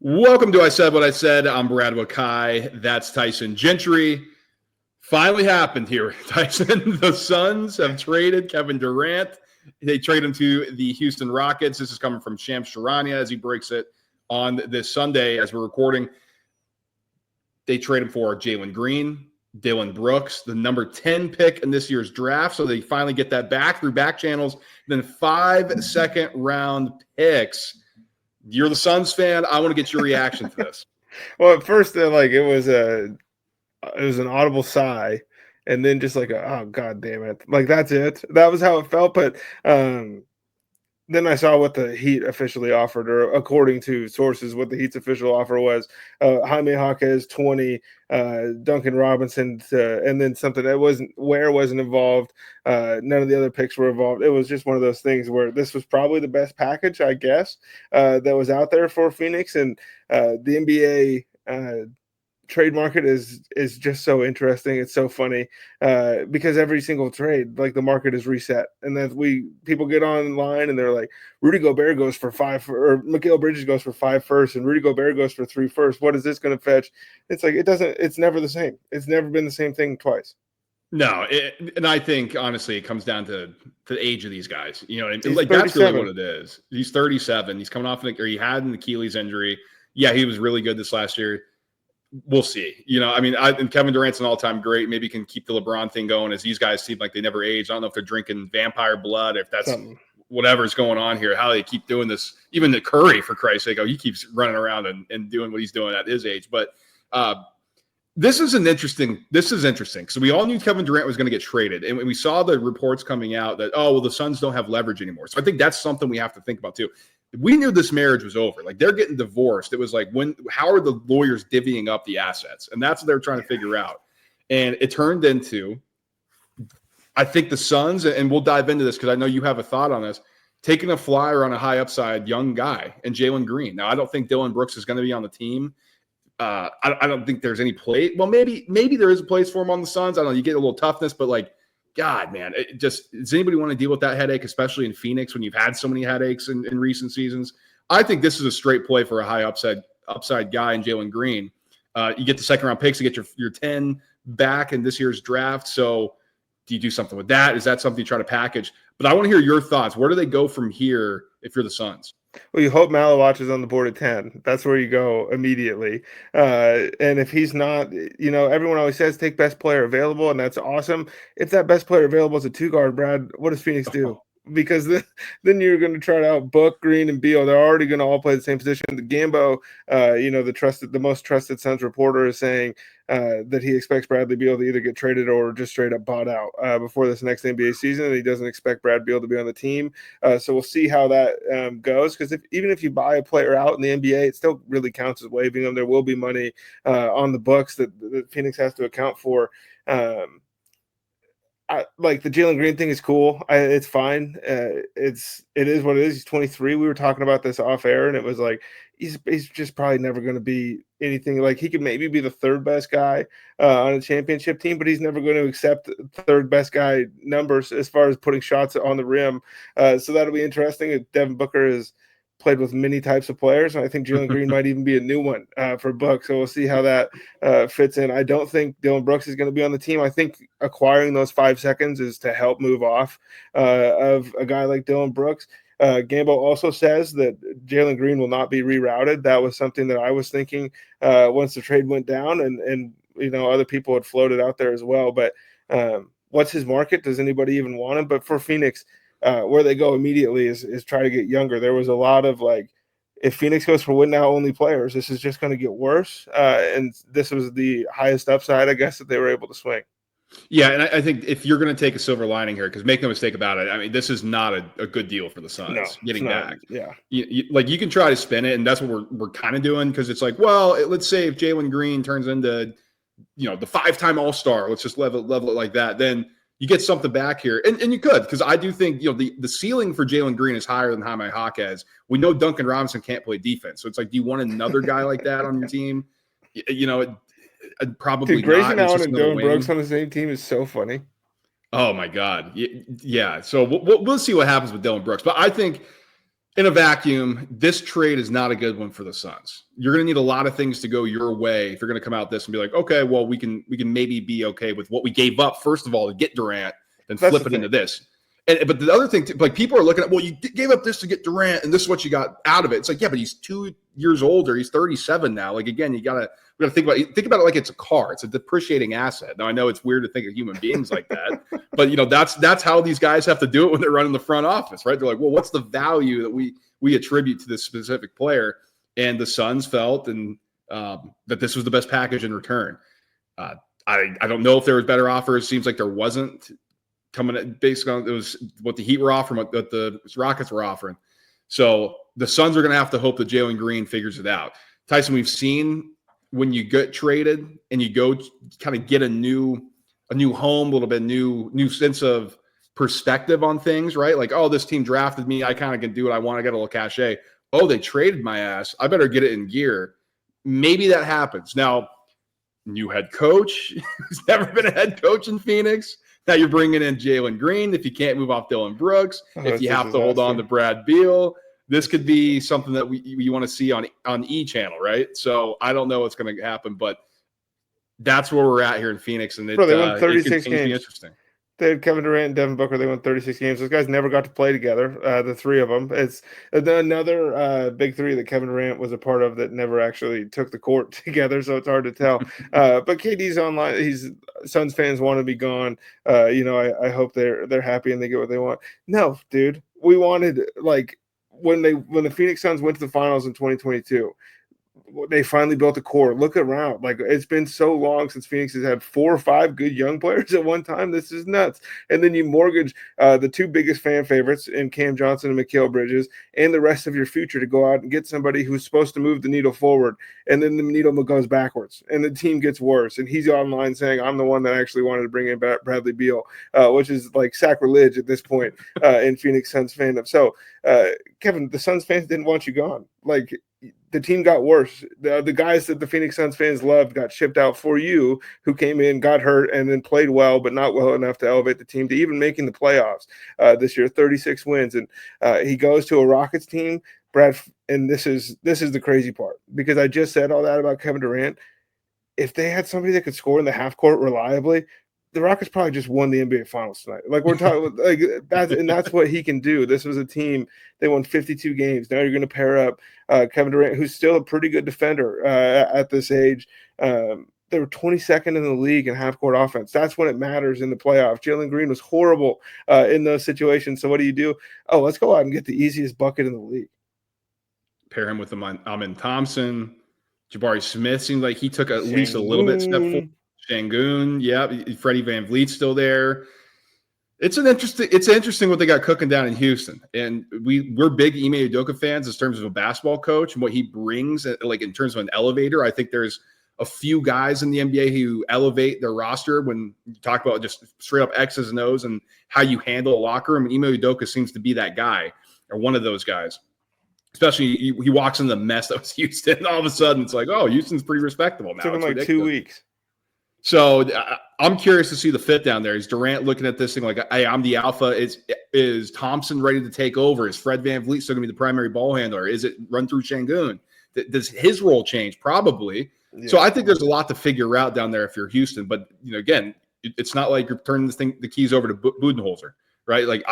Welcome to I Said What I Said. I'm 𝐼𝐸𝐴. That's Tyson Gentry. Finally happened here, Tyson. The Suns have traded Kevin Durant. They trade him to the Houston Rockets. This is coming from Shams Charania as he breaks it on this Sunday as we're recording. They trade him for Jalen Green, Dillon Brooks, the number 10 pick in this year's draft. So they finally get that back through back channels. Then 5 second-round picks. You're the Suns fan. I want to get your reaction to this. Well, at first, it was an audible sigh, and then just oh god damn it, that's it. That was how it felt. But then I saw what the Heat officially offered, or according to sources, what the Heat's official offer was: 𝐬𝐻𝐫𝐞𝐬 20, Duncan Robinson, and then something that wasn't involved. None of the other picks were involved. It was just one of those things where this was probably the best package, I guess, that was out there for Phoenix. And the NBA trade market is just so interesting. It's so funny because every single trade, the market is reset, and then people get online and they're like, Rudy Gobert goes for 5, or Mikal Bridges goes for 5 first, and Rudy Gobert goes for 3 first. What is this going to fetch? It's it's never the same. It's never been the same thing twice. No, and I think honestly it comes down to the age of these guys. You know, that's really what it is. He's 37. He's coming off he had an Achilles injury. Yeah, he was really good this last year. We'll see. And Kevin Durant's an all-time great. Maybe he can keep the LeBron thing going, as these guys seem like they never age. I don't know if they're drinking vampire blood, if that's whatever's going on here, how they keep doing this. Even the Curry, for Christ's sake, he keeps running around and doing what he's doing at his age. But this is interesting. So we all knew Kevin Durant was going to get traded, and we saw the reports coming out that, the Suns don't have leverage anymore. So I think that's something we have to think about too. We knew this marriage was over. They're getting divorced. It was how are the lawyers divvying up the assets? And that's what they're trying to figure out. And it turned into, I think the Suns, and we'll dive into this because I know you have a thought on this, taking a flyer on a high upside young guy and Jalen Green. Now, I don't think Dillon Brooks is going to be on the team. I don't think there's any place. Well, maybe there is a place for him on the Suns. I don't know. You get a little toughness, but God, man, does anybody want to deal with that headache, especially in Phoenix when you've had so many headaches in recent seasons? I think this is a straight play for a high upside guy in Jalen Green. You get the second-round picks to get your 10 back in this year's draft. So do you do something with that? Is that something you try to package? But I want to hear your thoughts. Where do they go from here if you're the Suns? Well, you hope Malawach is on the board at 10. That's where you go immediately. And if he's not, everyone always says take best player available, and that's awesome. If that best player available is a 2-guard, Brad, what does Phoenix do? Because then you're going to try to outbook Green and Beal. They're already going to all play the same position. The 𝐬𝐵O, the most trusted Suns reporter, is saying that he expects Bradley Beal to either get traded or just straight up bought out before this next NBA season. And he doesn't expect Brad Beal to be on the team. So we'll see how that goes. Because even if you buy a player out in the NBA, it still really counts as waiving them. There will be money on the books that Phoenix has to account for. The Jalen Green thing is cool. It's fine. It is what it is. He's 23. We were talking about this off air, and it was he's just probably never going to be anything. He could maybe be the third best guy on a championship team, but he's never going to accept third best guy numbers as far as putting shots on the rim. So that'll be interesting. Devin Booker is played with many types of players, and I think Jalen Green might even be a new one for Book. So we'll see how that fits in. I don't think Dillon Brooks is going to be on the team. I think acquiring those 5 seconds is to help move off of a guy like Dillon Brooks. 𝐬𝐵O also says that Jalen Green will not be rerouted. That was something that I was thinking once the trade went down, and other people had floated out there as well. But what's his market? Does anybody even want him? But for Phoenix, where they go immediately is try to get younger. There was a lot of if Phoenix goes for win now only players, this is just going to get worse. And this was the highest upside, I guess, that they were able to swing. Yeah, and I think if you're going to take a silver lining here, because make no mistake about it, I mean, this is not a good deal for the Suns getting back. Yeah, you can try to spin it, and that's what we're kind of doing, because it's let's say if Jalen Green turns into the 5-time All-Star, let's just level it like that, then you get something back here, and you could, because I do think the ceiling for Jalen Green is higher than 𝐻𝐫𝐻𝐫. We know Duncan Robinson can't play defense, so it's do you want another guy like that on your team? Probably Grayson not. Allen and Dillon Brooks on the same team is so funny. Oh my God, yeah. So we'll see what happens with Dillon Brooks, but I think In a vacuum, this trade is not a good one for the Suns. You're going to need a lot of things to go your way if you're going to come out this and be like, okay, well, we can maybe be okay with what we gave up, first of all, to get Durant, then flip it into this. But the other thing, like, people are looking at, well, you gave up this to get Durant, and this is what you got out of it. It's like, yeah, but he's 2 years older. He's 37 now. Like, again, we got to think about it like it's a car. It's a depreciating asset. Now, I know it's weird to think of human beings like that, but that's how these guys have to do it when they're running the front office, right? They're like, well, what's the value that we attribute to this specific player? And the Suns felt that this was the best package in return. I don't know if there was better offers. Seems like there wasn't. Coming based on it was what the Heat were offering, what the Rockets were offering. So the Suns are going to have to hope that Jalen Green figures it out. Tyson, we've seen when you get traded and you go kind of get a new home, a little bit new sense of perspective on things, right? Like, oh, this team drafted me. I kind of can do what I want. I got a little cachet. Oh, they traded my ass. I better get it in gear. Maybe that happens. Now, new head coach who's never been a head coach in Phoenix. Now you're bringing in Jalen Green. If you can't move off Dillon Brooks, if you have to hold on to Brad Beal, this could be something that we want to see on E! Channel, right? So I don't know what's going to happen, but that's where we're at here in Phoenix, and they won 36 games. Interesting. They had Kevin Durant and Devin Booker. They won 36 games. Those guys never got to play together, the three of them. It's another big three that Kevin Durant was a part of that never actually took the court together, so it's hard to tell. But KD's online. Suns fans want to be gone. I hope they're happy and they get what they want. No, dude. We wanted, like, when the Phoenix Suns went to the finals in 2022, they finally built a core. Look around. Like, it's been so long since Phoenix has had 4 or 5 good young players at one time. This is nuts. And then you mortgage the 2 biggest fan favorites in Cam Johnson and Mikal Bridges and the rest of your future to go out and get somebody who's supposed to move the needle forward. And then the needle goes backwards and the team gets worse. And he's online saying, I'm the one that actually wanted to bring in Bradley Beal, which is like sacrilege at this point in Phoenix Suns fandom. So, Kevin, the Suns fans didn't want you gone. Like, the team got worse. The guys that the Phoenix Suns fans loved got shipped out for you, who came in, got hurt, and then played well, but not well enough to elevate the team to even making the playoffs this year. 36 wins, and he goes to a Rockets team, Brad. And this is the crazy part, because I just said all that about Kevin Durant. If they had somebody that could score in the half court reliably, the Rockets probably just won the NBA Finals tonight. Like, we're talking, like, that's what he can do. This was a team, they won 52 games. Now you're going to pair up Kevin Durant, who's still a pretty good defender at this age. They were 22nd in the league in half-court offense. That's when it matters in the playoffs. Jalen Green was horrible in those situations. So what do? Oh, let's go out and get the easiest bucket in the league. Pair him with Amin Thompson. Jabari Smith seemed like he took at least a little bit step forward. Sengun, yeah, Freddie VanVleet's still there. It's interesting what they got cooking down in Houston, and we're big Ime Udoka fans in terms of a basketball coach and what he brings, like, in terms of an elevator. I think there's a few guys in the NBA who elevate their roster when you talk about just straight up X's and O's and how you handle a locker room. And Ime Udoka seems to be that guy, or one of those guys. Especially he walks in the mess that was Houston, and all of a sudden it's like, oh, Houston's pretty respectable now. It took him like 2 weeks. So I'm curious to see the fit down there. Is Durant looking at this thing like, hey, I'm the alpha? Is Thompson ready to take over? Is Fred VanVleet still going to be the primary ball handler? Is it run through Sengun? Does his role change? Probably. Yeah. So I think there's a lot to figure out down there if you're Houston. But, again, it's not like you're turning the keys over to Budenholzer, right? Like,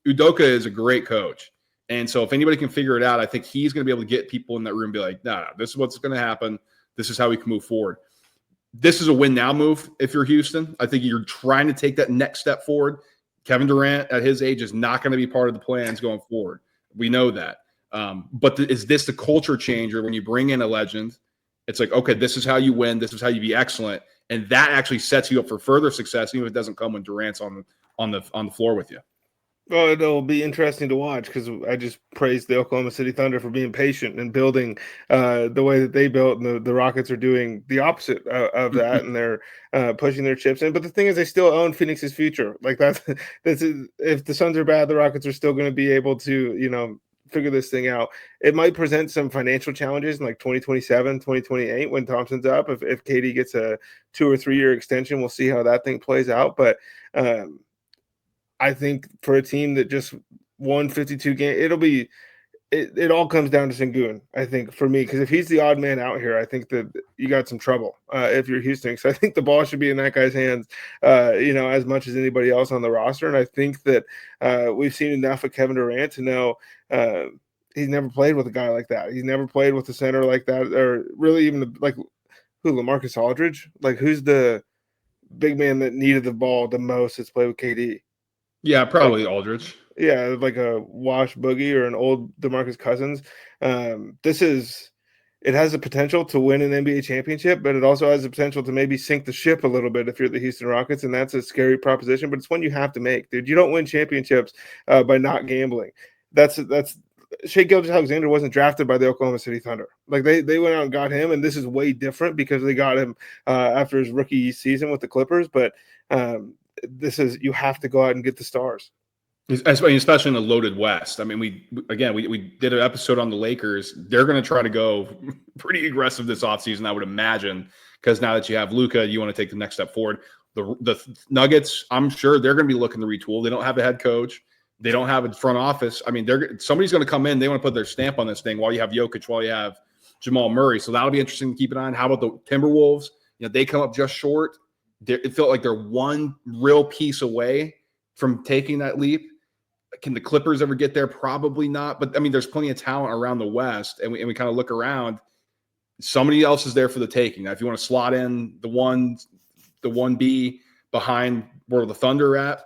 Udoka is a great coach. And so if anybody can figure it out, I think he's going to be able to get people in that room and be like, no, this is what's going to happen. This is how we can move forward. This is a win now move if you're Houston. I think you're trying to take that next step forward. Kevin Durant at his age is not going to be part of the plans going forward. We know that. But is this the culture changer when you bring in a legend? It's like, okay, this is how you win. This is how you be excellent. And that actually sets you up for further success, even if it doesn't come when Durant's on the floor with you. Well, it'll be interesting to watch, because I just praised the Oklahoma City Thunder for being patient and building the way that they built, and the Rockets are doing the opposite of that, and they're pushing their chips in. But the thing is, they still own Phoenix's future. Like, if the Suns are bad, the Rockets are still going to be able to, figure this thing out. It might present some financial challenges in like 2027, 2028 when Thompson's up. If KD gets a 2 or 3 year extension, we'll see how that thing plays out. But I think for a team that just 152 game. It'll be. It all comes down to Sengun, I think, for me, because if he's the odd man out here, I think that you got some trouble if you're Houston. So I think the ball should be in that guy's hands, as much as anybody else on the roster. And I think that we've seen enough of Kevin Durant to know he's never played with a guy like that. He's never played with a center like that, or really even like LaMarcus Aldridge. Like, who's the big man that needed the ball the most that's played with KD? Yeah, probably Aldridge. Yeah, like a Wash Boogie or an old DeMarcus Cousins. It has the potential to win an NBA championship, but it also has the potential to maybe sink the ship a little bit if you're the Houston Rockets, and that's a scary proposition, but it's one you have to make, dude. You don't win championships by not gambling. That's Shai Gilgeous-Alexander wasn't drafted by the Oklahoma City Thunder. Like, they went out and got him, and this is way different because they got him after his rookie season with the Clippers, but you have to go out and get the stars. Especially in the loaded West. I mean, we did an episode on the Lakers. They're going to try to go pretty aggressive this offseason, I would imagine, because now that you have Luka, you want to take the next step forward. The Nuggets, I'm sure they're going to be looking to retool. They don't have a head coach. They don't have a front office. I mean, somebody's going to come in. They want to put their stamp on this thing while you have Jokic, while you have Jamal Murray. So that'll be interesting to keep an eye on. How about the Timberwolves? They come up just short. It felt like they're one real piece away from taking that leap. Can the Clippers ever get there? Probably not. But, I mean, there's plenty of talent around the West, and we kind of look around. Somebody else is there for the taking. Now, if you want to slot in the 1B behind where the Thunder are at,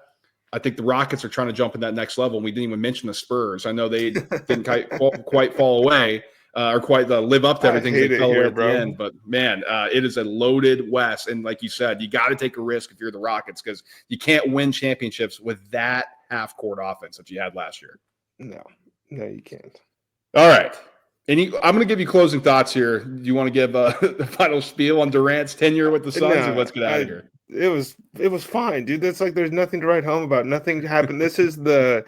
I think the Rockets are trying to jump in that next level, and we didn't even mention the Spurs. I know they didn't quite fall away or quite live up to everything they fell away at the end. But, man, it is a loaded West. And like you said, you got to take a risk if you're the Rockets, because you can't win championships with that half-court offense that you had last year. No, you can't. All right. I'm going to give you closing thoughts here. Do you want to give the final spiel on Durant's tenure with the Suns, or let's get out of here? It was fine, dude. That's like, there's nothing to write home about. Nothing happened. This is the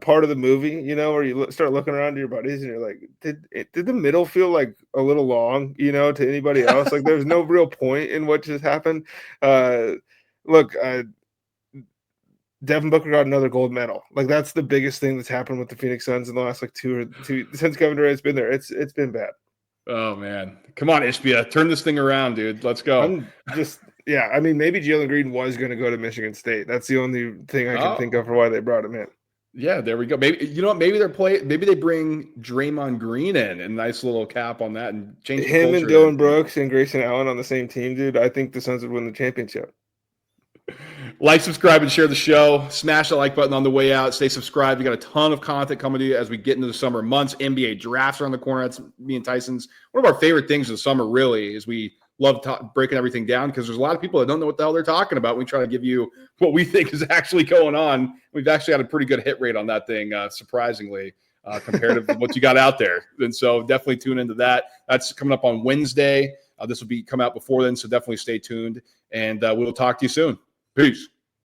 part of the movie, where you start looking around to your buddies and you're like, did the middle feel like a little long, to anybody else? Like, there's no real point in what just happened. Devin Booker got another gold medal. Like, that's the biggest thing that's happened with the Phoenix Suns in the last two since Kevin Durant's been there. It's been bad. Oh man, come on, 𝐸ZBA, turn this thing around, dude. Let's go. I mean, maybe Jalen Green was going to go to Michigan State. That's the only thing I can think of for why they brought him in. Yeah, there we go. Maybe maybe they bring Draymond Green in, and nice little cap on that, and change the him culture. And Dillon Brooks and Grayson Allen on the same team, dude. I think the Suns would win the championship. Like, subscribe, and share the show. Smash the like button on the way out. Stay subscribed. We got a ton of content coming to you as we get into the summer months. NBA drafts are on the corner. That's me and Tyson's. One of our favorite things of the summer, really, is we love breaking everything down, because there's a lot of people that don't know what the hell they're talking about. We try to give you what we think is actually going on. We've actually had a pretty good hit rate on that thing, surprisingly, compared to what you got out there. And so definitely tune into that. That's coming up on Wednesday. This will be come out before then, so definitely stay tuned. And we will talk to you soon. Peace.